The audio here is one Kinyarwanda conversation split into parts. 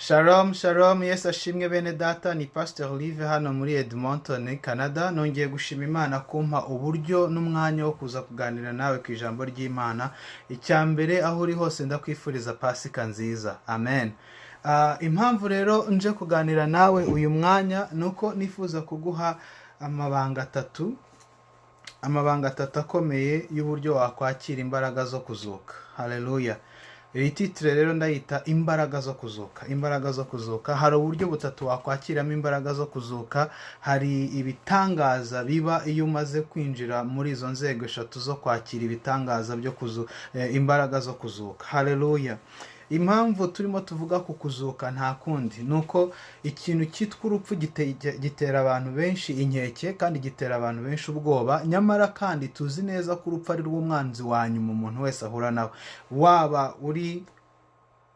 Shalom, shalom, Yesu ashimwe bene data, ni Pastor Olive hano muri Edmonton, Canada. Nongeye gushima Imana kumpa uburyo n'umwanya wo kuza kuganira nawe ku ijambo ry'Imana. Icyambere aho uri hose ndakwifuriza Pasika nziza. Amen. Impamvu rero nje kuganira nawe uyu mwanya nuko nifuza kuguha amabanga atatu akomeye y'uburyo wakwakira imbaraga zo kuzuka. Haleluya. Iri titire rero ndayita imbaraga zo kuzuka. Imbaraga zo kuzuka, hari uburyo butatu wakwakiramo imbaraga zo kuzuka. Hari ibitangaza biba iyo umaze kwinjira muri izo nzego eshatu zo kwakira ibitangaza byo imbaraga zo kuzuka. Haleluya. Impamvu turimo tuvuga ku kuzuka nta kundi nuko ikintu cyitwa urupfu gitera abantu benshi inkeke kandi gitera abantu benshi ubwoba. Nyamara kandi tuzi neza ko urupfu ari rw'umwanzi wa nyuma umuntu wese ahura nawe, waba uri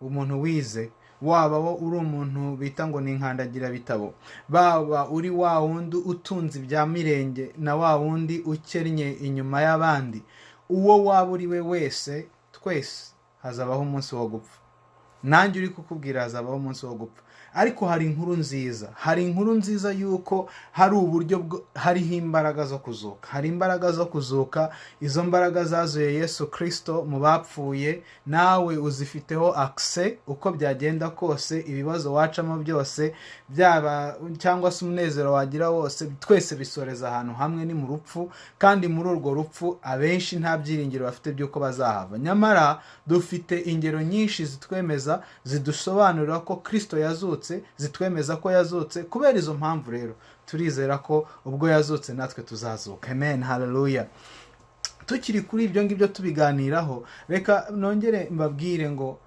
umuntu wize, waba uri umuntu bita ngo ni inkandagira bitabo, baba uri wa wundi utunze ibya mirenge na wa wundi ukennye inyuma y'abandi, uwo waba uri we wese, twese hazabaho umunsi wo gupfa. Nanjye uri kukubwira hazabaho umunsi wo gupfa. Ariko hari inkuru nziza, yuko hari uburyo hariho imbaraga zo kuzuka. Hari imbaraga zo kuzuka, izo mbaraga zazuye Yesu Kristo mu bapfuye, nawe uzifiteho access. Uko byagenda kose, ibibazo wacamo byose, byaba cyangwa se umunezero wagira wose, twese bisoreza ahantu hamwe, ni mu rupfu. Kandi muri urwo rupfu abenshi nta byiringiro bafite by'uko bazahava. Nyamara dufite ingero nyinshi zitwemeza, zidusobanurira ko Kristo yazutse, zitwemeza ko yazutse. Kubera izo mpamvu rero turizera ko ubwo yazutse natwe tuzazuka. Amen. Hallelujah. Tukiri kuri ibyo ngibyo tubiganiraho, reka nongere mbabwire ngo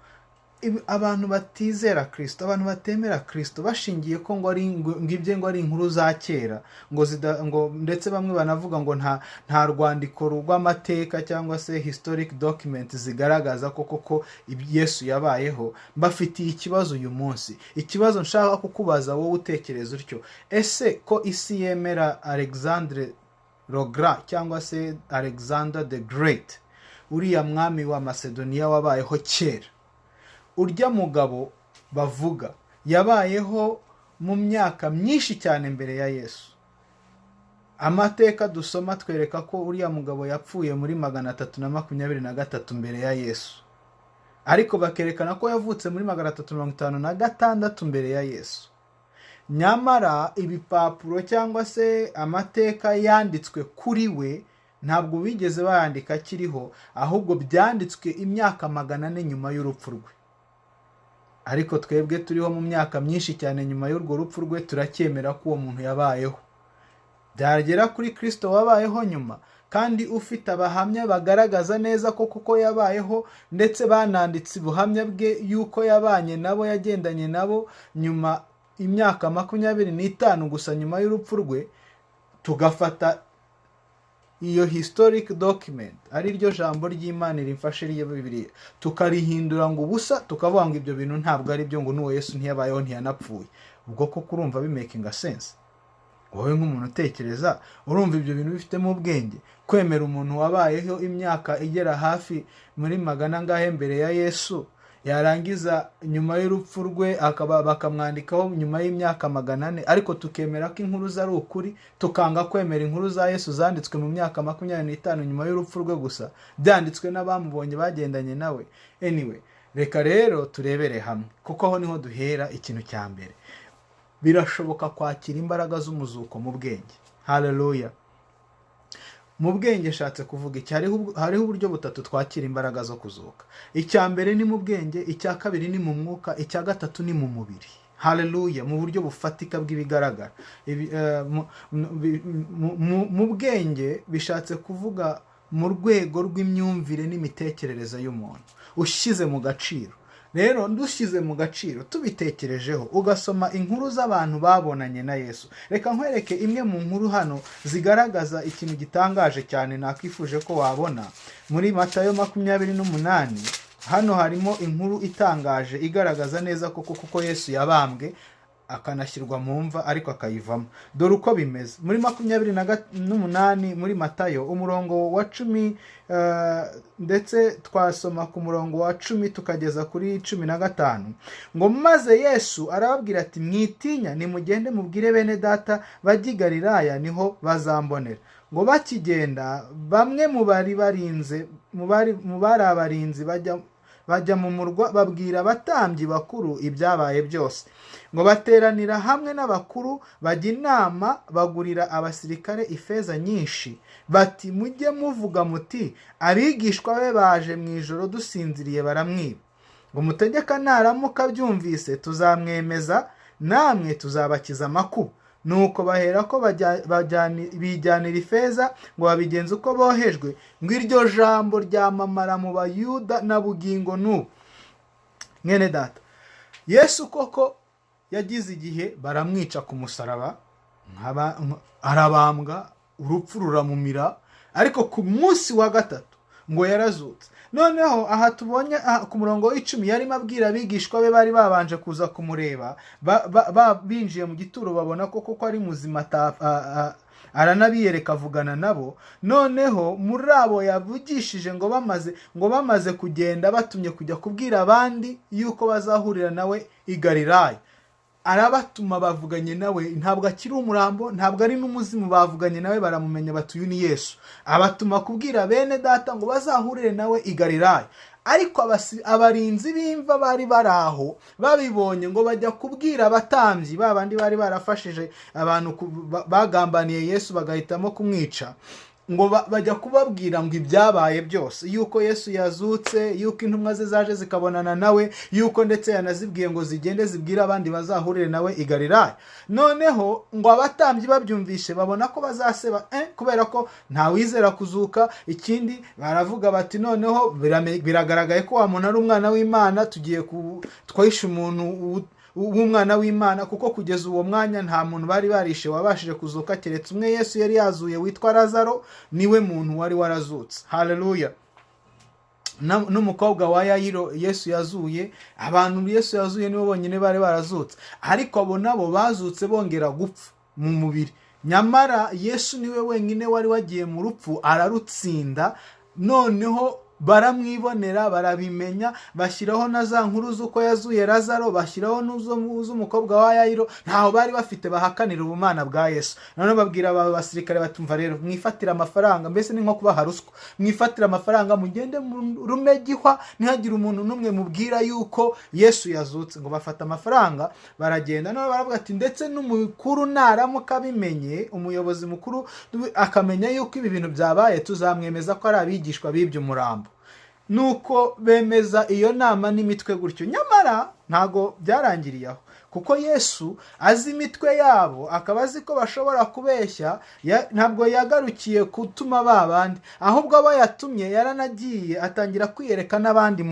abantu batizera Kristo, abantu batemera Kristo, bashingiye ko ngo ari inkuru za kera, ngo ndetse bamwe banavuga ngo nta rwandiko rw'amateka cyangwa se historic document zigaragaza koko Yesu yabayeho. Mbafitiye ikibazo uyu munsi, ikibazo nshaka kukubaza wowe utekereza utyo: ese ko isi yemera Alexandre le Grand cyangwa se Alexander the Great, uriya mwami wa Macedonia wabayeho kera, urya mugabo bavuga yabayeho mu myaka myinshi cyane mbere ya Yesu? Amateka dusoma twereka ko uriya mugabo yapfuye muri 323 mbere ya Yesu, ariko bakerekana ko yavutse muri 356 mbere ya Yesu. Nyamara ibipapuro cyangwa se amateka yanditswe kuri we ntabwo bigeze bayandika akiriho, ahubwo byanditswe imyaka 400 nyuma y'urupfu rwe. Ariko twebwe turiho mu myaka myinshi cyane nyuma y'urwo rupfu rwe, turacyemera ko uwo muntu yabayeho. Byagera kuri Kristo wabayeho nyuma, kandi ufite abahamya bagaragaza neza ko kuko yabayeho, ndetse bananditse ubuhamya bwe yuko yabanye nabo, yagendanye nabo, nyuma imyaka 25 gusa nyuma y'urupfu rwe, tugafata iyo historic document, ari ryo jambo ry'Imana rimfashe riye Bibiliya, tukarihindura ngo ubusa, tukavuga ngo ibyo bintu ntabwo ari byo, ngo n'uwo Yesu ntiyabayeho, ntiyanapfuye. Ubwo ko kurumva bimaking sense? Wowe nk'umuntu utekereza, urumva ibyo bintu bifitemo ubwenge? Kwemera umuntu wabayeho imyaka igera hafi muri 100 mbere ya Yesu, yarangiza nyuma y'urupfu rwe bakamwandikaho nyuma y'imyaka 400, ariko tukemera ko inkuru ari ukuri, tukanga kwemera inkuru za Yesu zanditswe mu myaka 25 nyuma y'urupfu rwe gusa, byanditswe n'abamubonye bagendanye nawe. Anyway, reka rero turebere hamwe, kuko aho niho duhera. Ikintu cya mbere, birashoboka kwakira imbaraga z'umuzuko mu bwenge. Hallelujah. Mu bwenge shatse kuvuga iki? Hariho uburyo butatu twakira imbaraga zo kuzuka. Icya mbere ni mu bwenge, icya kabiri ni mu mwuka, icya gatatu ni mu mubiri. Hallelujah. Mu buryo bufatika bw'ibigaragara. Mu bwenge bishatse kuvuga mu rwego rw'imyumvire n'imitekerereze y'umuntu, ushyize mu gaciro. Rero ndushyize mu gaciro, tubitekerejeho, ugasoma inkuru z'abantu babonanye na Yesu. Reka nkwereke imwe mu nkuru hano zigaragaza ikintu gitangaje cyane nakwifuje ko wabona. Muri Matayo 28 hano harimo inkuru itangaje igaragaza neza ko kuko Yesu yabambwe, akanashyirwa mu mva ariko akayivamo. Dore uko bimeze muri 28 muri Matayo umurongo wa 10, ndetse twasoma ku murongo wa 10 tukageza kuri 15, ngo maze Yesu arababwira ati mwitinya, nimugende mubwire bene data bajya i Galilaya, niho bazambonera. Ngo bakigenda bamwe mu bari abarinzi bajya mu murwa babwira abatambyi bakuru ibyabaye byose. Ngo bateranira hamwe n'abakuru bajya inama, bagurira abasirikare ifeza nyinshi, bati mujye muvuga muti abigishwa be baje mu ijoro dusinziriye baramwiba. Ngo mutegeka naramuka byumvise tuzamwemeza, namwe tuzabakiza amakuba. Nuko bahera ko bijyanira ifeza ngo babigenze uko bohejwe. Ngo iryo jambo ryamamara mu Bayuda na bugingo n'ubu. Mwene data, Yesu koko yagize igihe baramwica ku musaraba, arabambwa, urupfu ruramumira, ariko ku munsi wa gatatu ngo yarazutse. Noneho aha tubonye ku murongo w'10 yarimo abwira abigishwa be bari babanje kuza kumureba, binjiye mu gituro babona koko ari muzima, aranabiyereka avugana nabo. Noneho muri abo yavugishije ngo bamaze kugenda batumye kujya kubwira abandi yuko bazahurira nawe i Galilaya. Arabatuma bavuganye nawe, ntabwo akiri umurambo, ntabwo ari n'umuzimu, bavuganye nawe baramumenya bati uyu ni Yesu. Abatuma kubwira bene data ngo bazahurire nawe i Galilaya. Ariko abarinzi b'imva bari baraho babibonye ngo bajya kubwira abatambyi babandi bari barafashije abantu bagambaniye Yesu bagahitamo kumwica. Ngo bajya kubabwira ngo ibyabaye byose, yuko Yesu yazutse, yuko intumwa ze zaje zikabonana nawe, yuko ndetse yanazibwiye ngo zigende zibwira abandi bazahurire nawe i Galilaya. Noneho ngo abatambyi babyumvishe babona ko bazaseba, kubera ko nta wizera kuzuka. Ikindi baravuga bati noneho biragaragaye ko wa muntu ari umwana w'Imana, tugiye twisha umuntu w'umwana w'Imana, kuko kugeza uwo mwanya nta muntu bari barishe wabashije kuzuka keretse umwe Yesu yari yazuye witwa Lazaro, niwe muntu wari warazutse. Haleluya. N'umukobwa wa Yayiro Yesu yazuye, abantu Yesu yazuye nibo bonyine bari barazutse, ariko abo nabo bazutse bongera gupfa mu mubiri. Nyamara Yesu niwe wenyine wari wagiye mu rupfu ararutsinda. Noneho baramwibonera, barabimenya, bashyiraho na za nkuru z'uko yazuye Lazaro, bashyiraho n'uz'umukobwa wa Yayiro. Ntaho bari bafite bahakanira ubumana bwa Yesu. None babwira aba basirikare batumva rero mwifatira amafaranga, mbese ni nko kubaha ruswa, mwifatira amafaranga mugende rumegihwa, ntihagire umuntu n'umwe mubwira yuko Yesu yazutse. Ngo bafata amafaranga baragenda. None baravuga ati ndetse n'umukuru naramuka bimenye, umuyobozi mukuru akamenya yuko ibi bintu byabaye, tuzamwemeza ko ari abigishwa b'ibyo murambo. Nuko bemeza iyo nama n'imitwe gutyo. Nyamara ntago byarangiriye aho, kuko Yesu azi imitwe yabo, akaba azi ko bashobora kubeshya. Ntabwo yagarukiye kutuma babandi, ahubwo abo yatumye yaranagiye atangira kwiyereka n'abandi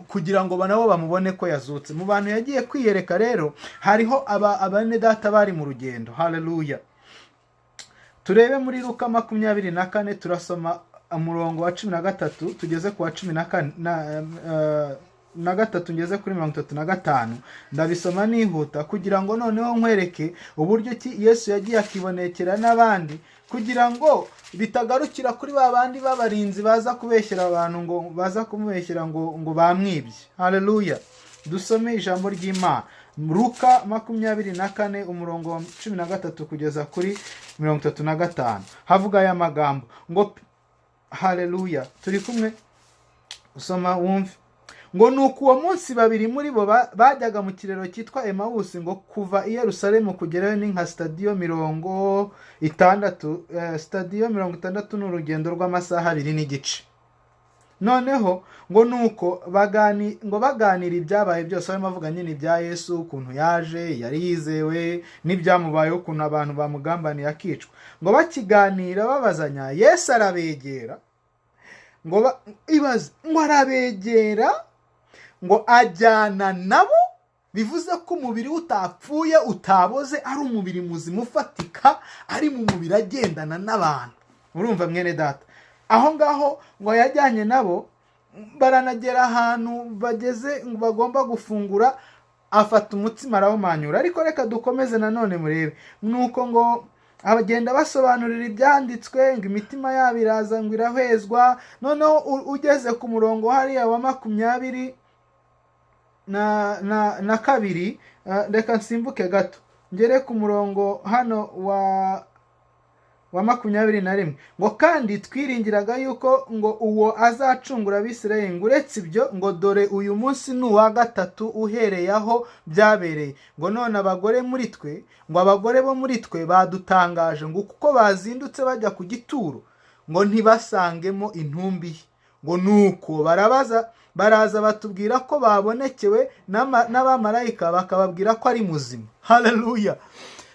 kugira ngo nabo bamubone ko yazutse. Mu bantu yagiye kwiyereka rero hariho abane data bari mu rugendo. Haleluya. Turebe muri Luka 24, turasoma umurongo wa 13 tugeze ku wa 14 na gatatu ngeze kuri 35. Ndabisoma nihuta kugira ngo noneho nkwereke uburyo ki Yesu yagiye akibonekera n'abandi, kugira ngo bitagarukira kuri babandi b'abarinzi baza kubeshyera abantu, ngo baza kumubeshyera ngo bamwibye. Haleluya. Dusome ijambo ry'Imana. Luka 24 umurongo wa 13 kugeza kuri 35. Havuga aya magambo ngo haleluya, turi kumwe, usoma wumve. Ngo nuko uwo munsi babiri muri bo bajyaga mu kirero cyitwa Emawusi, ngo kuva i Yerusalemu kugerayo ni nka stadiyo 60 n'urugendo rw'amasaha 2 n'igice. Noneho ngo nuko baganira ibyabaye byose, barimo bavuga nyine ibya Yesu, ukuntu yaje, yari yizewe, n'ibyamubayeho, ukuntu abantu bamugambaniye akicwa. Ngo bakiganira babazanya, Yesu arabegera, ngo arabegera, ngo ajyana nabo. Bivuze ko umubiri utapfuye, utaboze, ari umubiri muzima ufatika, ari mu mubiri agendana n'abantu. Urumva mwene data? Aho ngaho ngo yajyanye nabo, baranagera ahantu bageze ngo bagomba gufungura. afata umutsima arawumanyura. Ariko reka dukomeze nanone murebe, nuko ngo abagenda basobanurira ibyanditswe, ngo imitima yabo iraza ngo irahwezwa. Noneho ugeze ku murongo hariya wa 22, reka nsimbuke gato ngere ku murongo hano wa 21, ngo kandi twiringiraga yuko ngo uwo azacungura Abisirayeli, ngo uretse ibyo ngo dore uyu munsi ni uwa gatatu uhereye aho byabereye, ngo none abagore muri twe, ngo abagore bo muri twe badutangaje, ngo kuko bazindutse bajya ku gituro ngo ntibasangemo intumbi, ngo nuko baraza batubwira ko babonekewe n'abamarayika bakababwira ko ari muzima. Haleluya.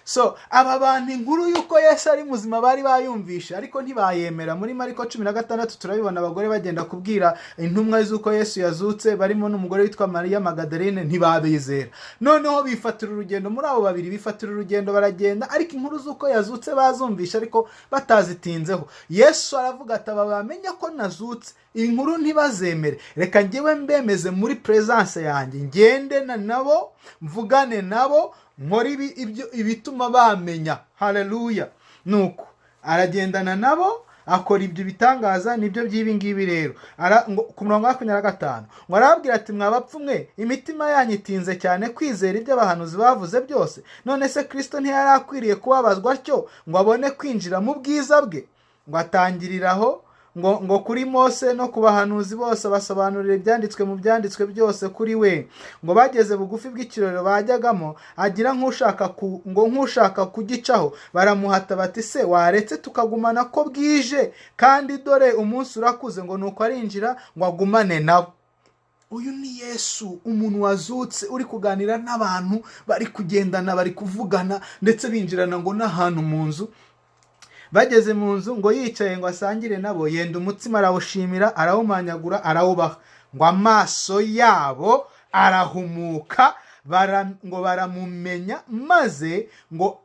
So aba bantu inkuru yuko Yesu ari muzima bari bayumvisha, ariko ntibayemera. Muri Mariko 16 turabibona abagore bagenda kubwira intumwa z'uko Yesu yazutse, barimo n'umugore witwa Mariya Magdalene, ntibabizera. Noneho bifatira urugendo, muri abo babiri bifatira urugendo baragenda, ariko inkuru z'uko yazutse bazumvisha ariko batazitinzeho. Yesu aravuga ati aba bamenye ko nazutse, inkuru ntibazemere, reka njyewe mbemeze muri presence yanjye, ngende nabo mvugane nabo, nkora ibituma bamenya. Haleluya. Nuko aragendana nabo akora ibyo bitangaza. Nibyo by'ibi ngibi rero ku murongo wa 25 ngo arababwira ati mwabapfu mwe, imitima yanyu itinze cyane kwizera ibyo abahanuzi bavuze byose. None se Kristo ntiyari akwiriye kubabazwa atyo ngo abone kwinjira mu bwiza bwe? Ngo atangiriraho ngo kuri Mose no ku bahanuzi bose basobanurira ibyanditswe mu byanditswe byose kuri we. Ngo bageze bugufi bw'ikirorero bajyagamo, agira nk'ushaka kugicaho, baramuhata bati se waretse tukagumana ko bwije, kandi dore umunsi urakuze. Ngo nuko arinjira ngo agumane nabo. Uyu ni Yesu, umuntu wazutse, uri kuganira n'abantu, bari kugendana, bari kuvugana, ndetse binjirana ngo n'ahantu mu nzu. Bageze mu nzu ngo yicaye ngo asangire nabo, yenda umutsima arawushimira, arawumanyagura, arawubaha. Ngo amaso yabo arahumuka, ngo baramumenya, maze ngo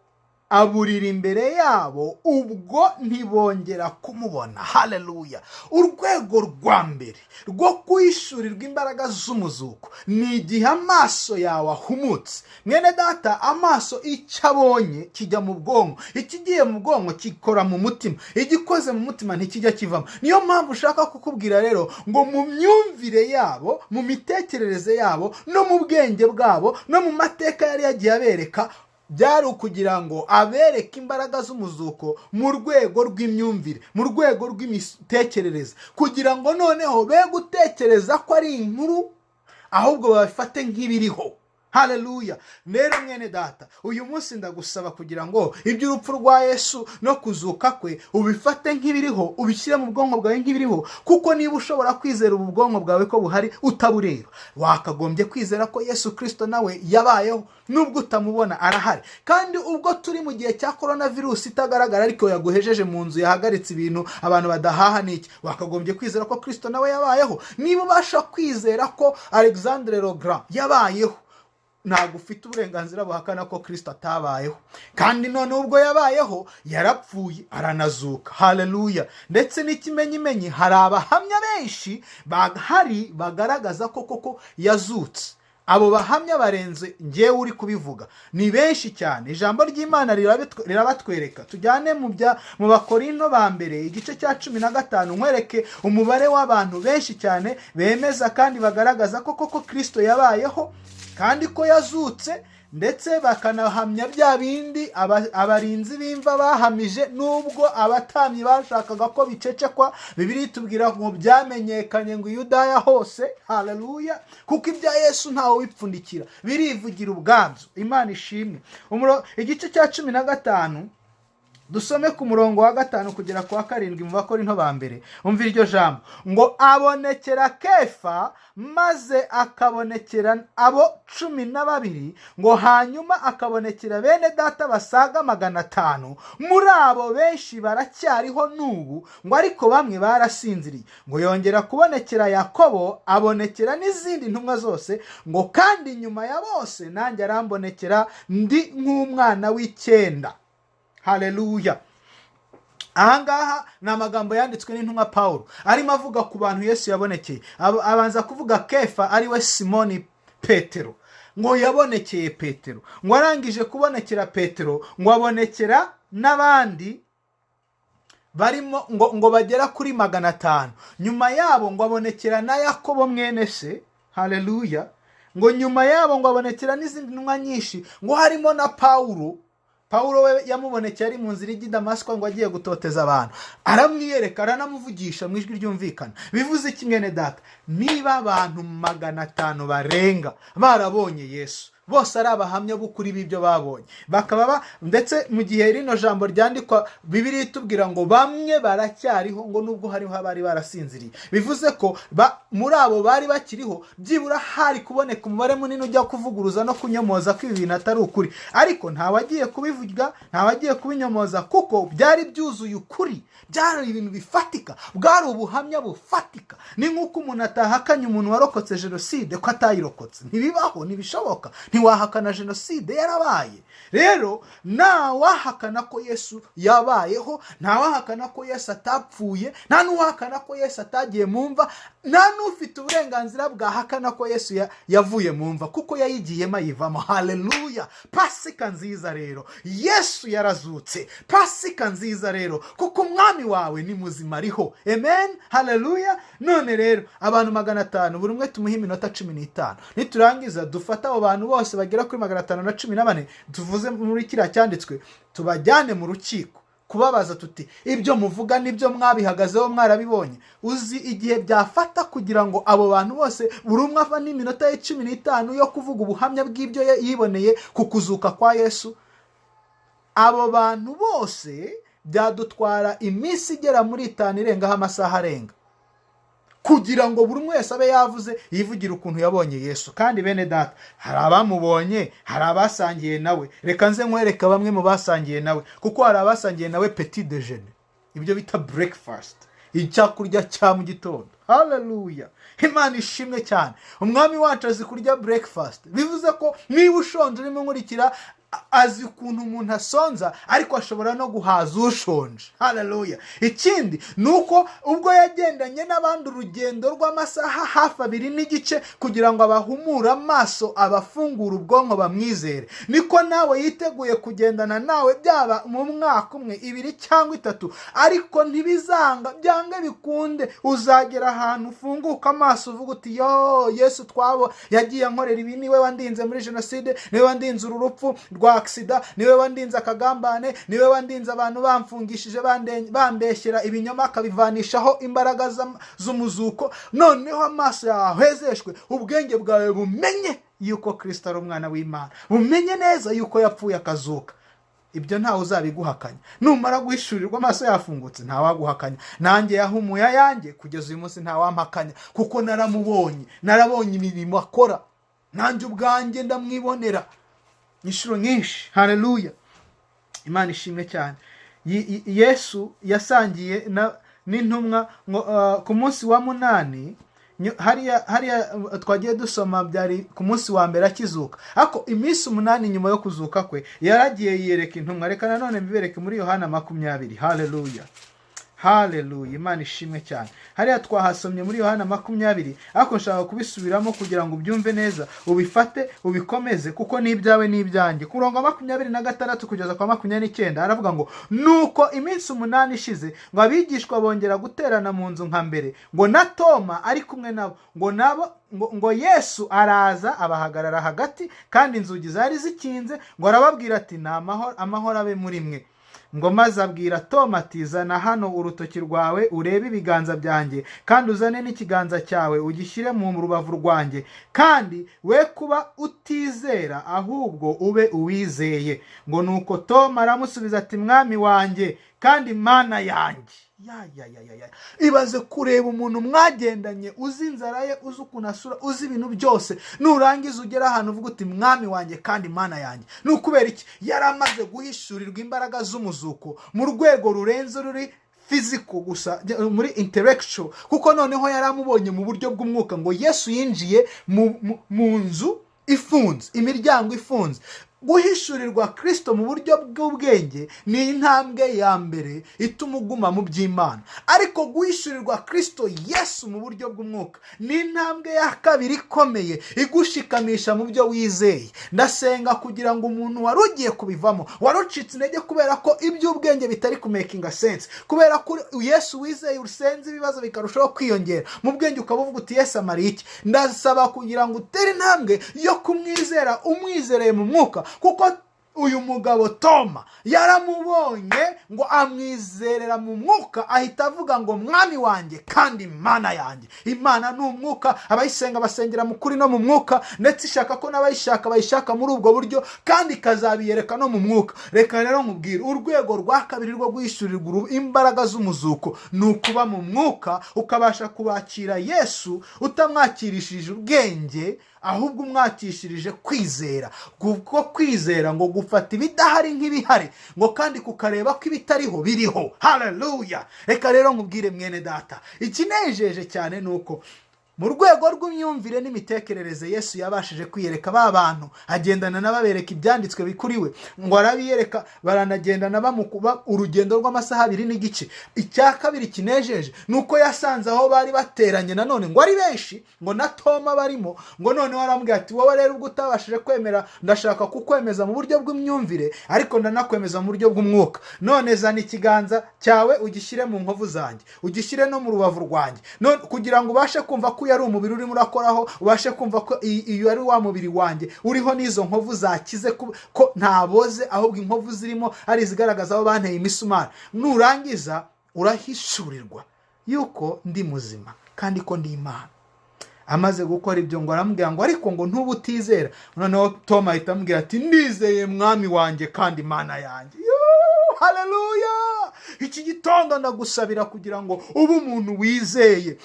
aburira imbere yabo, ubwo ntibongera kumubona. Haleluya. Urwego rwa mbere rwo kwishyurirwa imbaraga z'umuzuko ni igihe amaso yawe ahumutse. Mwene data, amaso icyo abonye kijya mu bwonko, ikigiye mu bwonko kikora mu mutima, igikoze mu mutima ntikijya kivamo. Niyo mpamvu ushaka kukubwira rero ngo mu myumvire yabo, mu mitekerereze yabo, no mu bwenge bwabo, no mu mateka yari yagiye abereka, byari ukugira ngo abereke imbaraga z'umuzuko mu rwego rw'imyumvire, mu rwego rw'imitekerereze, kugira ngo noneho be gutekereza ko ari inkuru, ahubwo babifate nk'ibiriho. Haleluya. Rero mwene data, uyu munsi ndagusaba kugira ngo iby'urupfu rwa Yesu no kuzuka kwe ubifate nk'ibiriho, ubishyire mu bwonko bwawe nk'ibiriho, kuko niba ushobora kwizera ubu bwonko bwawe ko buhari utabureba, wakagombye kwizera ko Yesu Kristo nawe yabayeho, nubwo utamubona arahari. Kandi ubwo turi mu gihe cya coronavirus itagaragara ariko yaguhejeje mu nzu, yahagaritse ibintu, abantu badahaha n'iki, wakagombye kwizera ko Kristo nawe yabayeho. Niba ubasha kwizera ko Alexandre le Grand yabayeho, ntabwo ufite uburenganzira buhakana ko Kristo atabayeho. Kandi none ubwo yabayeho, yarapfuye aranazuka. Haleluya. Ndetse n'ikimenyimenyi, hari abahamya benshi bahari bagaragaza ko koko yazutse. Abo bahamya barenze ngewe uri kubivuga, ni benshi cyane. Ijambo ry'Imana rirabatwereka. Tujyane mu Bakorinto ba mbere igice cya 15, nkwereke umubare w'abantu benshi cyane bemeza kandi bagaragaza ko koko Kristo yabayeho kandi ko yazutse, ndetse bakanahamya bya bindi abarinzi b'imva bahamije, nubwo abatamyi bashakaga ko bicecekwa. Bibiliya itubwira ngo byamenyekanye ngo Yudaya hose. Haleluya. Kuko ibya Yesu ntawe wipfundikira, birivugira ubwabyo. Imana ishimwe. Igice cya 15 dusome ku murongo wa 5 kugera ku wa 7 mu Bakorinto ba mbere. Umvira iryo jambo ngo abonekera Kefa, maze akabonekera abo 12, ngo hanyuma akabonekera bene data basaga 500. Muri abo benshi baracyariho n'ubu, ngo ariko bamwe barasinziriye. Ngo yongera kubonekera Yakobo, abonekera n'izindi ntumwa zose, ngo kandi nyuma ya bose nanjye arambonekera ndi nk'umwana w'icyenda. Haleluya. Ahangaha ni amagambo yanditswe n'intumwa Paulo, arimo avuga ku bantu Yesu yabonekeye. Abanza kuvuga Kefa, ari we Simoni Petero. ngo yabonekeye Petero, ngo arangije kubonekera Petero ngo abonekera n'abandi barimo ngo bagera kuri 500. Nyuma yabo ngo abonekera na Yakobo mwene se, haleluya, ngo nyuma yabo ngo abonekera n'izindi ntumwa nyinshi, ngo harimo na Paulo we yamubonekeye ari mu nzira ijya i Damasiko ngo agiye gutoteza abantu, aramwiyereka aranamuvugisha mu ijwi ryumvikana. Bivuze iki mwene data? Niba abantu 500 barenga barabonye Yesu, bose ari abahamya b'ukuri b'ibyo babonye, bakaba ndetse mu gihe rino jambo ryandikwa Bibiliya itubwira ngo bamwe baracyariho, ngo nubwo hariho abari barasinziriye. Bivuze ko muri abo bari bakiriho byibura hari kuboneka umubare munini ujya kuvuguruza no kunyomoza ko ibi bintu atari ukuri, ariko ntawagiye kubivuga, ntawagiye kubinyomoza, kuko byari byuzuye ukuri, byari ibintu bifatika, bwari ubuhamya bufatika. Ni nk'uko umuntu atahakanye umuntu warokotse jenoside ko atayirokotse. Ntibibaho, ntibishoboka. Ntiwahakana jenoside, yarabaye. Rero ntawahakana ko Yesu yabayeho, ntawahakana ko Yesu atapfuye, nta n'uwahakana ko Yesu atagiye mu mva, nta n'ufite uburenganzira bwahakana ko Yesu yavuye mu mva, kuko yayigiyemo ayivamo. Haleluya! Pasika nziza rero, Yesu yarazutse. Pasika nziza rero, kuko umwami wawe ni muzima ariho. Amen, haleluya. None rero abantu 500, buri umwe tumuhe iminota 15. Niturangiza dufata abo bantu bose bagera kuri 514 tuvuze muri kiriya cyanditswe, tubajyane mu rukiko kubabaza tuti ibyo muvuga nibyo mwabihagazeho mwarabibonye. Uzi igihe byafata kugira ngo abo bantu bose buri umwe ava n'iminota 15 yo kuvuga ubuhamya bw'ibyo yiboneye ku kuzuka kwa Yesu? Abo bantu bose byadutwara iminsi igera muri 5 irengaho amasaha arenga, kugira ngo buri umwe wese abe yavuze yivugira ukuntu yabonye Yesu. Kandi bene data, hari abamubonye, hari abasangiye nawe. Reka nze nkwereka bamwe mu basangiye nawe, kuko hari abasangiye nawe petit déjeuner, ibyo bita breakfast, icyakurya cya mu gitondo. Haleluya! Imana ishimwe cyane. Umwami wacu azi kurya breakfast. Bivuze ko niba ushonje urimo nkurikira, azi ukuntu umuntu asonza, ariko ashobora no guhaza ushonje. Haleluya! Ikindi nuko ubwo yagendanye n'abandi urugendo rw'amasaha hafi 2 n'igice kugira ngo abahumure amaso, abafungura ubwonko, bamwizere, niko nawe yiteguye kugendana nawe, byaba mu mwaka 1, 2 cyangwa 3, ariko ntibizanga, byange bikunde uzagera ahantu ufunguka amaso uvuga uti yo Yesu twabo yagiye nkorera ibi, niwe wandinze muri jenoside, niwe wandinze urupfu rwa aksida, niwe wandinze akagambane, niwe wandinze abantu bamfungishije bambeshyera ibinyoma akabivanishaho imbaraga z'umuzuko. Noneho amaso yawe hezeshwe, ubwenge bwawe bumenye yuko Kristo ari umwana w'Imana, bumenye neza yuko yapfuye akazuka. Ibyo ntawe uzabiguhakanya. Numara guhishurirwa amaso yafungutse, ntawaguhakanya. Nanjye yahumuye yanjye kugeza uyu munsi ntawampakanya, kuko narabonye imirimo akora, nanjye ubwanjye ndamwibonera inshuro nyinshi. Haleluya! Imana ishimwe cyane. Yesu yasangiye n'intumwa ku munsi wa 8, hariya twagiye dusoma byari ku munsi wa mbere akizuka, ariko iminsi 8 nyuma yo kuzuka kwe yaragiye yiyereka intumwa. Reka nanone mbibereke muri Yohana 20. Haleluya! Haleluya! Imana ishimwe cyane. Hariya twahasomye muri Yohana 20, ariko nshaka kubisubiramo kugira ngo ubyumve neza, ubifate ubikomeze, kuko ni ibyawe ni ibyanjye. Ku murongo 26 kugeza kwa 29 aravuga ngo nuko iminsi 8 ishize, ngo abigishwa bongera guterana mu nzu nka mbere, ngo na Toma ari kumwe nabo, ngo Yesu araza abahagarara hagati, kandi inzugi zari zikinze, ngo arababwira ati ni amahoro abe muri mwe. Ngo maze abwira Toma ati zana hano urutoki rwawe urebe ibiganza byanjye, kandi uzane n'ikiganza cyawe ugishyire mu rubavu rwanjye, kandi we kuba utizera ahubwo ube uwizeye. Ngo nuko Toma aramusubiza ati mwami wanjye kandi Mana yanjye. Ibaze kureba umuntu mwagendanye, uzi inzara ye, uzi ukuntu asura, uzi ibintu byose, nurangiza ugera ahantu uvuga uti mwami wanjye kandi Mana yanjye. Nukubera iki? Yaramaze guhishurirwa imbaraga z'umuzuko mu rwego rurenze ruri physical gusa, muri intellectual, kuko noneho yaramubonye mu buryo bw'umwuka. Ngo Yesu yinjiye mu nzu ifunze, imiryango ifunze, guhishurirwa Kristo mu buryo bw'ubwenge ni intambwe ya mbere ituma uguma mu by'Imana, ariko guhishurirwa Kristo Yesu mu buryo bw'umwuka ni intambwe ya kabiri ikomeye igushikamisha mu byo wizeye. Ndasenga kugira ngo umuntu wari ugiye kubivamo, wari ucitse intege kubera ko iby'ubwenge bitari kumakinga sense, kubera ko Yesu wizeye usenze ibibazo bikarushaho kwiyongera mu bwenge, ukaba uvuga uti Yesu amariye iki? Ndasaba kugira ngo utere intambwe yo kumwizera, umwizereye mu mwuka, kuko uyu mugabo Toma yaramubonye ngo amwizerera mu mwuka, ahita avuga ngo mwami wanjye kandi Imana yanjye. Imana ni umwuka, abayisenga basengera mu kuri no mu mwuka, ndetse ishaka ko n'abayishaka bayishaka muri ubwo buryo, kandi ikazabiyereka no mu mwuka. Reka rero nkubwire, urwego rwa kabiri rwo guhishurirwa imbaraga z'umuzuko ni ukuba mu mwuka, ukabasha kubakira Yesu utamwakirishije ubwenge, ahubwo umwakishirije kwizera. Kuko kwizera ngo gufata ibidahari nk'ibihari, ngo kandi kukareba ko ibitariho biriho. Haleluya! Reka rero nkubwire mwene data, ikinejeje cyane nuko mu rwego rw'imyumvire n'imitekerereze Yesu yabashije kwiyereka ba bantu, agendana n'ababereka ibyanditswe bikuriwe, ngo arabiyereka, baranagendana bamukuba urugendo rw'amasaha 2 n'igice. Icya kabiri kinejeje nuko yasanze aho bari bateranye nanone ngo ari benshi, ngo na Toma barimo, ngo none warambwiye ati wowe rero ubwo utabashije kwemera, ndashaka kukwemeza mu buryo bw'imyumvire, ariko ndanakwemeza mu buryo bw'umwuka. None zana ikiganza cyawe ugishyire mu nkovu zanjye, ugishyire no mu rubavu rwanjye, none kugira ngo ubashe kumva ko yari umubiri urimo urakoraho, ubashe kumva ko iyo ari wa mubiri wanjye uriho n'izo nkovu zakize, ko ntaboze, ahubwo inkovu zirimo ari izigaragaza aho banteye imisumari. Nurangiza urahishurirwa yuko ndi muzima kandi ko ndi Imana. Amaze gukora ibyo ngo aramubwira ngo ariko ngo ntuba utizera. Noneho Toma ahita amubwira ati ndizeye mwami wanjye kandi Imana yanjye. Haleluya! Iki gitondo ndagusabira kugira ngo ube umuntu wizeye,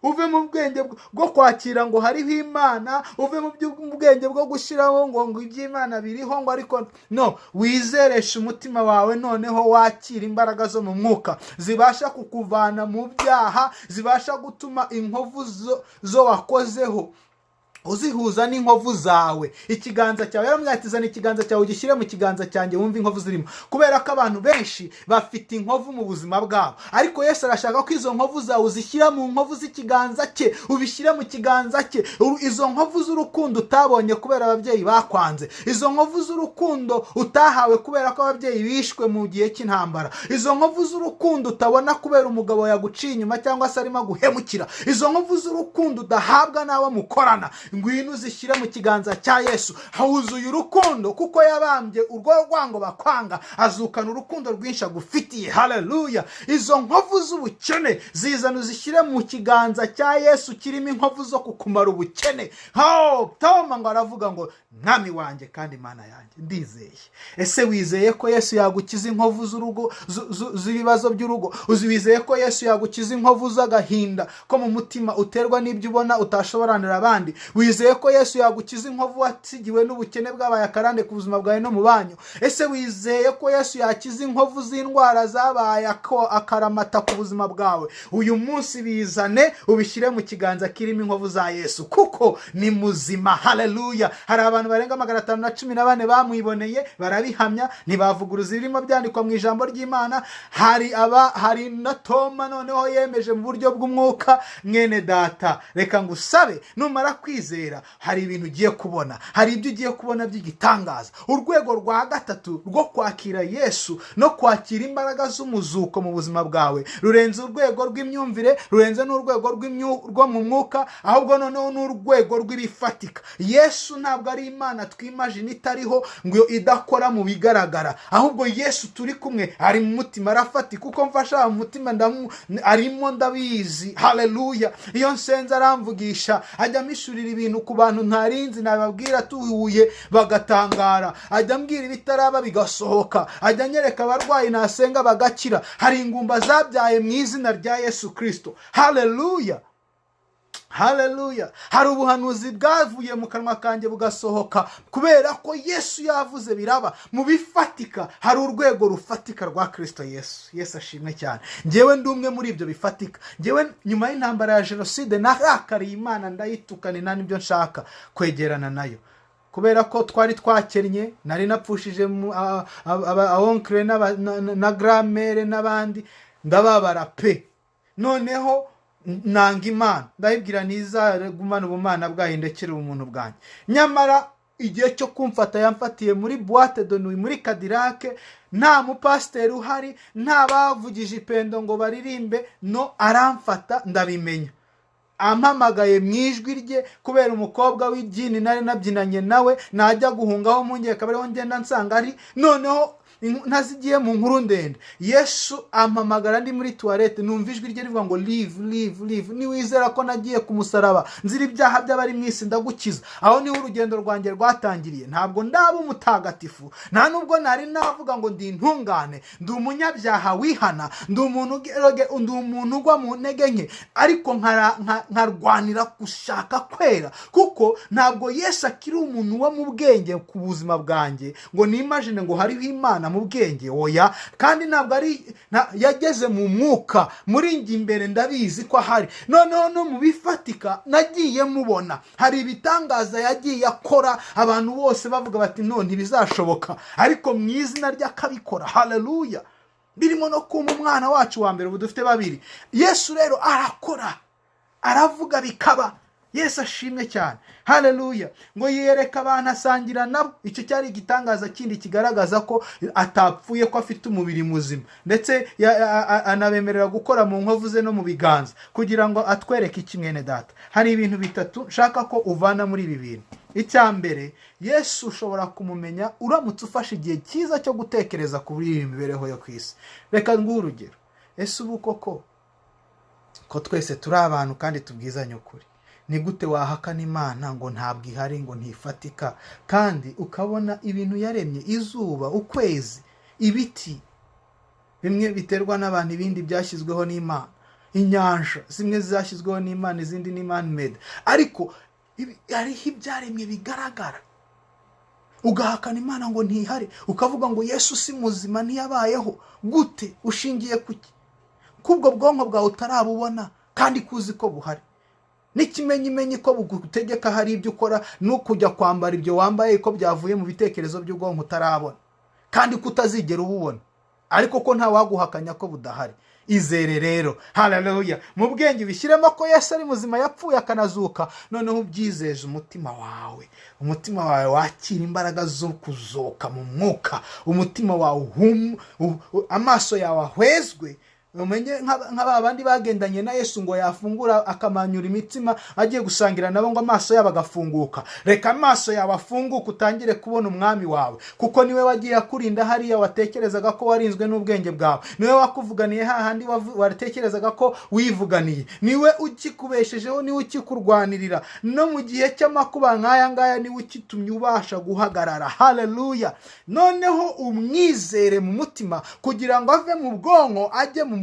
uve mu bwenge bwo kwakira ngo hariho Imana, uve mu bwenge bwo gushiraho ngo iby'Imana biriho, ngo ariko no, wizeresha umutima wawe, noneho wakira imbaraga zo mu mwuka zibasha kukuvana mu byaha, zibasha gutuma inkovu zo wakozeho uzihuza n'inkovu zawe. Ikiganza cyawe yaramwatizana, ikiganza cyawe ugishyire mu kiganza cyanjye wumva inkovu zirimo, kubera ko abantu benshi bafite inkovu mu buzima bwabo, ariko Yesu arashaka ko izo nkovu zawe uzishyira mu nkovu z'ikiganza cye, ubishyire mu kiganza cye. Izo nkovu z'urukundo utabonye kubera ababyeyi bakwanze, izo nkovu z'urukundo utahawe kubera ko ababyeyi bishwe mu gihe cy'intambara, izo nkovu z'urukundo utabona kubera umugabo yaguciye inyuma cyangwa se arimo guhemukira, izo nkovu z'urukundo udahabwa n'abo mukorana, ngwino uzishyire mu kiganza cya Yesu. Hawuzuye urukundo, kuko yabambye urwo rwango bakwanga, azukana urukundo rwinshi agufitiye. Haleluya! Izo nkovu z'ubukene zizana uzishyire mu kiganza cya Yesu kirimo inkovu zo kukumara ubukene. Toma ngo aravuga ngo mwami wanjye kandi Imana yanjye, ndizeye. Ese wizeye ko Yesu yagukiza inkovu z'urugo, z'ibibazo by'urugo? Wizeye ko Yesu yagukiza inkovu z'agahinda ko mu mutima uterwa n'ibyo ubona utashoboranira abandi? Wizeye ko Yesu yagukiza inkovu wasigiwe n'ubukene bwabaye akarande ku buzima bwawe no mu banyu? Ese wizeye ko Yesu yakiza inkovu z'indwara zabaye akaramata ku buzima bwawe? Uyu munsi bizane ubishyire mu kiganza kirimo inkovu za Yesu, kuko ni muzima. Haleluya! Hari abantu barenga 514 bamwiboneye, barabihamya, ntibavuguruza ibirimo byandikwa mu ijambo ry'Imana. Hari na Toma noneho yemeje mu buryo bw'umwuka. Mwene data, reka ngusabe, numara kwizera hari ibintu ugiye kubona, hari ibyo ugiye kubona by'igitangaza. Urwego rwa gatatu rwo kwakira Yesu no kwakira imbaraga z'umuzuko mu buzima bwawe rurenze urwego rw'imyumvire, rurenze n'urwego rwo mu mwuka, ahubwo noneho n'urwego rw'ibifatika. Yesu ntabwo ari Imana twimagine itariho, ngo idakora mu bigaragara, ahubwo Yesu turi kumwe ari mu mutima, arafatika. Kuko mfasha mu mutima arimo, ndabizi. Haleluya! Iyo nsenze aramvugisha, ajya amishurira ibintu ku bantu ntarinzi, nababwira tuhuye bagatangara, ajya ambwira ibitaraba bigasohoka, ajya anyereka abarwayi nasenga bagakira. Hari ingumba zabyaye mu izina rya Yesu Kristo. Haleluya! Haleluya! Hari ubuhanuzi bwavuye mu kanwa kanjye bugasohoka kubera ko Yesu yavuze biraba. Mu bifatika hari urwego rufatika rwa Kristo Yesu. Yesu ashimwe cyane. Njyewe ndi umwe muri ibyo bifatika. Njyewe nyuma y'intambara ya Jenoside narakariye Imana, ndayitukana, nta n'ibyo nshaka kwegerana nayo. kubera ko twari twakennye, nari napfushije onkre na gramere n'abandi, ndababara pe. Noneho nanga Imana, ndayibwira ntizagumana ubumana bwayo ndekere umuntu bwanjye. Nyamara igihe cyo kumfata yamfatiye muri boîte de nuit muri Cadillac, nta mupasiteri uhari, nta bavugije ipendo ngo baririmbe, no aramfata ndabimenya. Ampamagaye mu ijwi rye kubera umukobwa w'igini nari nabyinanye nawe, najya guhungaho mu ngeka bariho ngenda nsanga ari, noneho ntazigiye mu nkuru ndende. Yesu ampamagara ndi muri toilette, numva ijwi rye rivuga ngo live, niwizera ko nagiye ku musaraba nzira ibyaha by'abari mu isi ndagukiza. Aho niho urugendo rwanjye rwatangiriye. Ntabwo ndaba umutagatifu, nta nubwo nari navuga ngo ndi intungane, ndi umunyabyaha wihana, ndi umuntu ugwa mu ntege nke, ariko nkarwanira gushaka kwera, kuko ntabwo Yesu akiri umuntu wo mu bwenge ku buzima bwanjye ngo nimagine ngo hariho Imana mu bwenge. Oya, kandi ntabwo ari yageze mu mwuka muri njye imbere, ndabizi ko ahari. Noneho no mu bifatika nagiye mubona, hari ibitangaza yagiye akora, abantu bose bavuga bati no ntibizashoboka, ariko mu izina rye akabikora. Haleluya. Birimo no kuma umwana wacu wa mbere, ubu dufite babiri. Yesu rero arakora, aravuga bikaba. Yesu ashimwe cyane. Haleluya. Ngo yiyereka abantu asangira nabo. Icyo cyari igitangaza kindi kigaragaza ko atapfuye, ko afite umubiri muzima, ndetse anabemerera gukora mu nkovu ze no mu biganza, kugira ngo atwereke ikimwene data. Hari ibintu bitatu nshaka ko uvana muri ibi bintu. Icya mbere, Yesu ushobora kumumenya uramutse ufashe igihe cyiza cyo gutekereza kuri iyi mibereho yo ku isi. Reka nguhe urugero. Ese ubu koko ko twese turi abantu kandi tubwizanye ukuri, ni gute wahakana Imana ngo ntabwo ihari, ngo ntifatika, kandi ukabona ibintu yaremye, izuba, ukwezi, ibiti, bimwe biterwa n'abantu, ibindi byashyizweho n'Imana, inyanja zimwe zashyizweho n'Imana, izindi ni man made, ariko hariho ibyaremye bigaragara. Ugahakana Imana ngo ntihari, ukavuga ngo Yesu si muzima, ntiyabayeho. Gute? Ushingiye kuki? Kubwo bwonko bwawe utarabubona kandi kuzi ko buhari. N'ikimenyimenyi ko bugutegeka hari ibyo ukora, n'ukujya kwambara ibyo wambaye ko byavuye mu bitekerezo by'ubwonko utarabona, kandi kutazigera ububona, ariko ko nta waguhakanya ko budahari. Izere rero. Haleluya. Mu bwenge bishyiremo ko Yesu ari muzima, yapfuye akanazuka, noneho ubyizeje umutima wawe. Umutima wawe wakira imbaraga zo kuzuka mu mwuka. Umutima wawe amaso yawe ahwezwe. Umenye nk'abandi bagendanye na Yesu ngo yafungura akamanyura imitima agiye gusangira nabo ngo amaso yabo agafunguka. Reka amaso yawe afunguke utangire kubona umwami wawe, kuko niwe wagiye akurinda hariya watekerezaga ko warinzwe n'ubwenge bwawe, niwe wakuvuganiye hahandi watekerezaga ko wivuganiye, niwe ukikubeshejeho, niwe ukikurwanirira, no mu gihe cy'amakuba nk'aya ngaya niwe ukitumye ubasha guhagarara. Haleluya. Noneho umwizere mu mutima kugira ngo ave mu bwonko ajye mu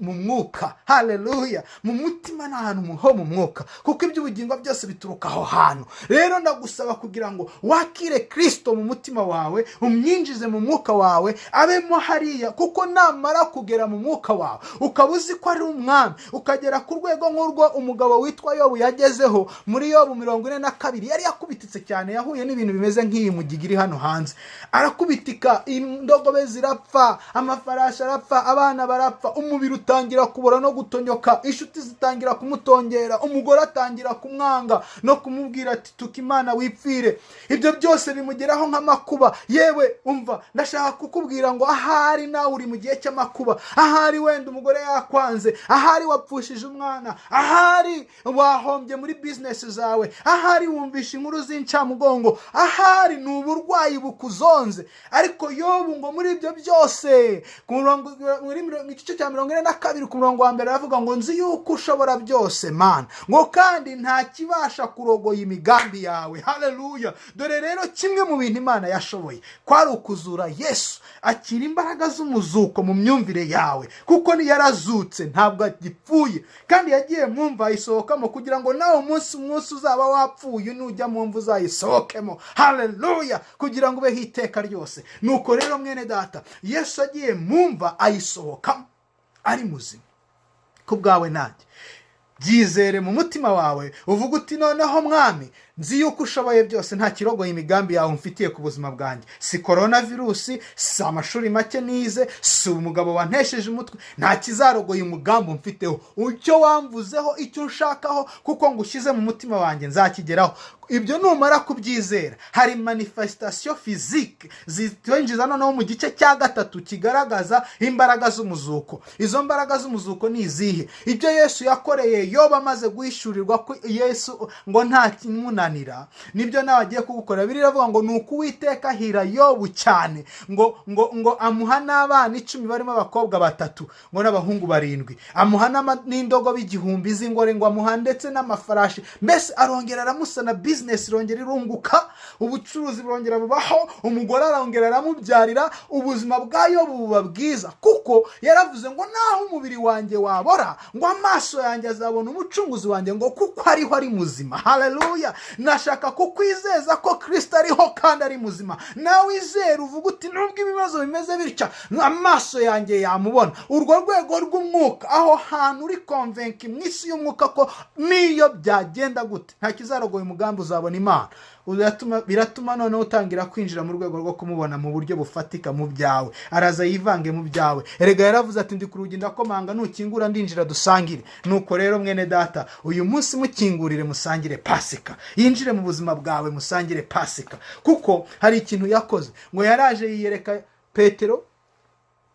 mwuka. Haleluya. Mu mutima n'ahantu ho mu mwuka, kuko iby'ubugingo byose bituruka aho hantu. Rero ndagusaba kugira ngo wakire Kristo mu mutima wawe, umwinjize mu mwuka wawe, abemo hariya, kuko namara kugera mu mwuka wawe ukaba uzi ko ari umwami, ukagera ku rwego nk'urwo umugabo witwa Yobu yagezeho. Muri Yobu 42 yari yakubititse cyane, yahuye n'ibintu bimeze nk'iyi mugigiri hano hanze, arakubitika, indogobe zirapfa, amafarashi arapfa, abana barapfa, umubiri utangira kubora no gutonyoka, inshuti zitangira kumutongera, umugore atangira kumwanga no kumubwira ati tuka Imana wipfire. Ibyo byose bimugeraho nk'amakuba. Yewe umva, ndashaka kukubwira ngo ahari nawe uri mu gihe cy'amakuba, ahari wenda umugore yakwanze, ahari wapfushije umwana, ahari wahombye muri business zawe, ahari wumvisha inkuru z'incamugongo, ahari ni uburwayi bukuzonze, ariko Yobu ngo muri ibyo byose muri igice cya 42 ku murongo wa mbere aravuga ngo nzi yuko ushobora byose Mana, ngo kandi nta kibasha kurogoya imigambi yawe. Haleluya. Dore rero kimwe mu bintu Imana yashoboye kwari ukuzura Yesu, akira imbaraga z'umuzuko mu myumvire yawe, kuko ni yarazutse, ntabwo agipfuye, kandi yagiye mwumva ayisohokamo kugira ngo nawe umunsi uzaba wapfuye nujya mwumva uzayisohokemo. Haleluya. Kugira ngo ubeho iteka ryose. Nuko rero mwene data, Yesu agiye mwumva ayisohokamo ari muzima ku bwawe nanjye. byizere mu mutima wawe, uvuga uti noneho mwami, nzi yuko ushoboye byose, nta kirogoye imigambi yawe mfitiye ku buzima bwanjye. Si coronavirusi, si amashuri make nize, si umugabo wantesheje umutwe, nta kizarogoye umugambi mfiteho. Icyo wamvuzeho, icyo nshakaho, kuko ngushyize mu mutima wanjye, nzakigeraho. Ibyo numara kubyizera, hari manifestation physique zitwinjiza noneho mu gice cya gatatu kigaragaza imbaraga z'umuzuko. Izo mbaraga z'umuzuko ni izihe? Ibyo Yesu yakoreye Yobu amaze guhishurirwa ko Yesu ngo nta kimunanira, nibyo nawe agiye kugukora. Bibiliya iravuga ngo nuko Uwiteka ahira Yobu cyane, ngo amuha n'abana 10 barimo abakobwa 3 ngo n'abahungu 7, amuha n'indogobe 1000 z'ingore, ngo amuha ndetse n'amafarashi. Mbese arongera aramusana, business irongera irunguka, ubucuruzi burongera bubaho, umugore arongera aramubyarira, ubuzima bwa Yobu buba bwiza, kuko yaravuze ngo naho umubiri wanjye wabora, ngo amaso yanjye azabona umucunguzi wanjye, ngo kuko ariho ari muzima. Haleluya! Nashaka kukwizeza ko Kristo ariho kandi ari muzima. Nawe izere, uvuga uti nubwo ibibazo bimeze bitya, amaso yanjye yamubona. Urwo rwego rw'umwuka, aho hantu uri convince mu isi y'umwuka ko niyo byagenda gute, nta kizarogoye umugambi uzabona Imana. Biratuma noneho utangira kwinjira mu rwego rwo kumubona mu buryo bufatika mu byawe. Araza yivange mu byawe. Erega yaravuze ati ndi ku rugi ndakomanga, nukingura ndinjira dusangire. Nuko rero mwene data, uyu munsi mukingurire musangire Pasika. Yinjire mu buzima bwawe musangire Pasika. Kuko hari ikintu yakoze, ngo yaraje yiyereka Petero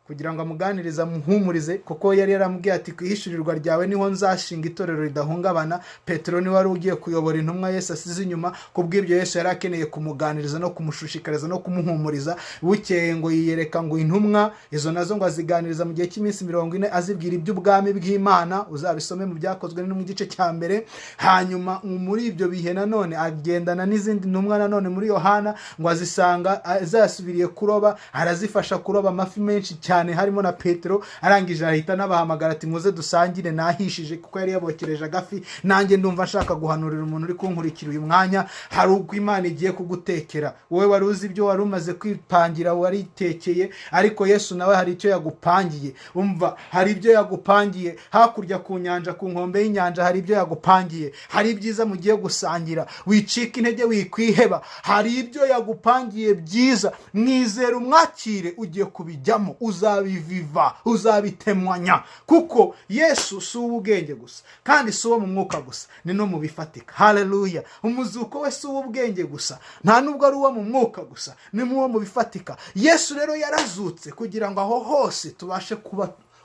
kugira ngo amuganirize, amuhumurize, kuko yari yaramubwiye ati kwihishurirwa ryawe niho nzashinga itorero ridahungabana. Petero ni wari ugiye kuyobora intumwa Yesu asize inyuma. Kubw'ibyo Yesu yari akeneye kumuganiriza no kumushishikariza no kumuhumuriza. Bukeye ngo yiyereka ngo intumwa izo nazo ngo aziganiriza mu gihe cy'iminsi 40, azibwira iby'ubwami bw'Imana. Uzabisome mu byakozwe no mu gice cya mbere. Hanyuma muri ibyo bihe nanone agendana n'izindi ntumwa nanone muri Yohana, ngo azisanga azasubiriye kuroba, arazifasha kuroba amafi menshi cyane, harimo na Petero. Arangije ahita nabahamagara ati muze dusangire, nahishije kuko yari yabokereje agafi. Nanjye ndumva nshaka guhanurira umuntu uri kunkurikira uyu mwanya, hari ubwo Imana igiye kugutekera. Wowe wari uzi ibyo wari umaze kwipangira, waritekeye, ariko Yesu nawe hari icyo yagupangiye. Umva, hari ibyo yagupangiye hakurya ku nyanja, ku nkombe y'inyanja, hari ibyo yagupangiye. Hari ibyiza mugiye gusangira, wicika intege, wikwiheba. Hari ibyo yagupangiye byiza, mwizere umwakire, ugiye kubijyamo, uzabiviva, uzabitemwanya. Kuko Yesu si ubwenge gusa, kandi si uwo mu mwuka gusa, ni no mu bifatika. Haleluya! Umuzuko we si ubwenge gusa, nta nubwo ari uwo mu mwuka gusa, ni mu wo mu bifatika. Yesu rero yarazutse kugira ngo aho hose tubashe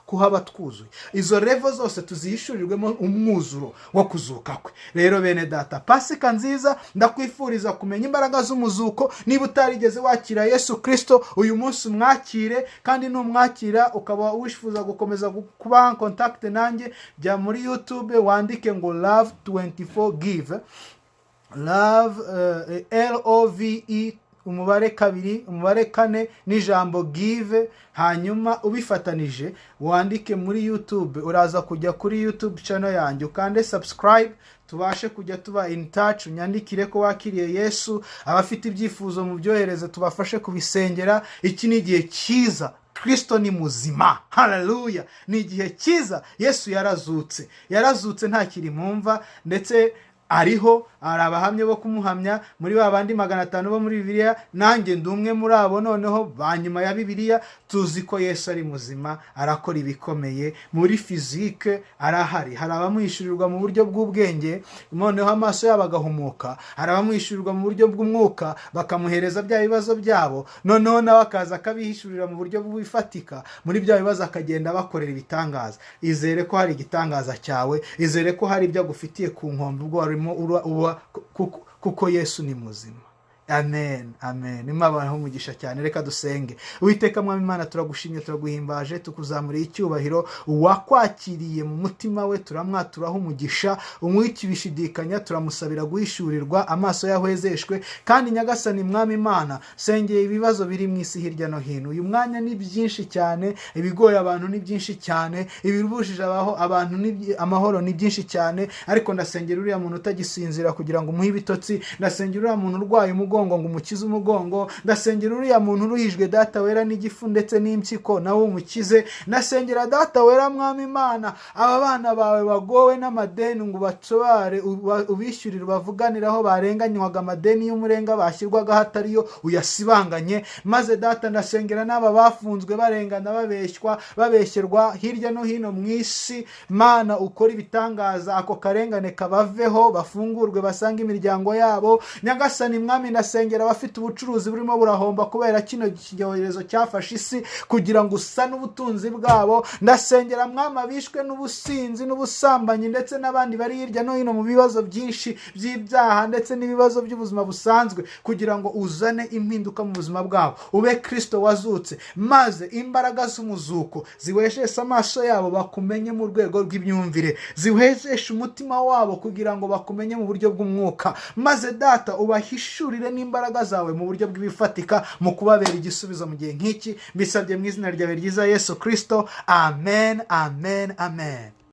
kuhaba twuzuye. Izo level zose tuzihishurirwemo umwuzuro wo kuzuka kwe. Rero bene data, Pasika nziza, ndakwifuriza kumenya imbaraga z'umuzuko. Niba utarigeze wakira Yesu Kristo, uyu munsi umwakire, kandi numwakira ukaba wifuza gukomeza kuba en contact nanjye, jya muri YouTube wandike ngo Love 24 Give. Love LOVE umubare 2 umubare 4 n'ijambo give. Hanyuma ubifatanije wandike muri YouTube, uraza kujya kuri YouTube channel yanjye ukande subscribe, tubashe kujya tuba in touch. Unyandikire ko wakiriye Yesu, abafite ibyifuzo mu byohereze tubafashe kubisengera. Iki ni igihe cyiza, Kristo ni muzima. Haleluya! Ni igihe cyiza. Yesu yarazutse ntakiri mumva, ndetse ariho arabahamye bo kumuhamya muri babandi 500 bo muri Bibiliya. Nanjye ndumwe muri abo. Noneho banyuma ya Bibiliya tuzi ko Yesu ari muzima, arakora ibikomeye muri physique, arahari. Hari abamwishurirwa mu buryo bw'ubwenge, noneho amaso yabo agahumuka. Hari abamwishurirwa mu buryo bw'umwuka, bakamuhereza bya bibazo byabo, noneho nawe akaza akabihishurira mu buryo bw'ifatika. Muri bya bibazo akagenda bakorera ibitangaza. Izere ko hari igitangaza cyawe, izere ko hari ibyo agufitiye ku nkombe ubwo kuko Yesu ni muzima. Amen, amen. Imana umugisha cyane. Reka dusenge. Uwiteka Mwami Imana, turagushimye, turaguhimbaje, tukuzamuriye icyubahiro. Wakwakiriye mu mutima we, turamwaturaho umugisha. Umwikibishidikanya turamusabira guhishurirwa, amaso yahwezeshwe. Kandi Nyagasani Mwami Imana, sengeye ibibazo biri mu isi hirya no hino. Uyu mwanya ni byinshi cyane, ibigoye abantu ni byinshi cyane, ibirubujije abantu amahoro ni byinshi cyane. Ariko ndasengera uriya muntu utagisinzira kugira ngo umuhe ibitotsi. Ndasengera uriya muntu urwaye umugongo umugongo ngo umukize umugongo. Ndasengera uriya muntu uruhijwe data wera n'igifu ndetse n'impyiko nawe umukize. Ndasengera data wera mwami Imana aba bana bawe bagowe n'amadeni ngo ubatsobare ubishyurire bavuganira aho barenganywaga amadeni y'umurenga bashyirwaga hatariyo uyasibanganye. Maze data ndasengera n'aba bafunzwe barengana babeshyerwa hirya no hino mu isi, Mana ukora ibitangaza ako karengane kabaveho bafungurwe basanga imiryango yabo. Nyagasani mwami ndasengera abafite ubucuruzi burimo burahomba kubera kino cyorezo cyafashe isi kugira ngo usane ubutunzi bwabo. Ndasengera mwami abishwe n'ubusinzi n'ubusambanyi ndetse n'abandi bari hirya no hino mu bibazo byinshi by'ibyaha ndetse n'ibibazo by'ubuzima busanzwe kugira ngo uzane impinduka mu buzima bwabo. Ube Kristo wazutse maze imbaraga z'umuzuko ziwesheje amaso yabo bakumenye mu rwego rw'imyumvire, ziwesheje umutima wabo kugira ngo bakumenye mu buryo bw'umwuka. Maze data ubahishurire n'imbaraga zawe mu buryo bw'ibifatika mu kubabera igisubizo mu gihe nk'iki. Mbisabye mu izina ryawe ryiza Yesu Kristo, amen, amen, amen.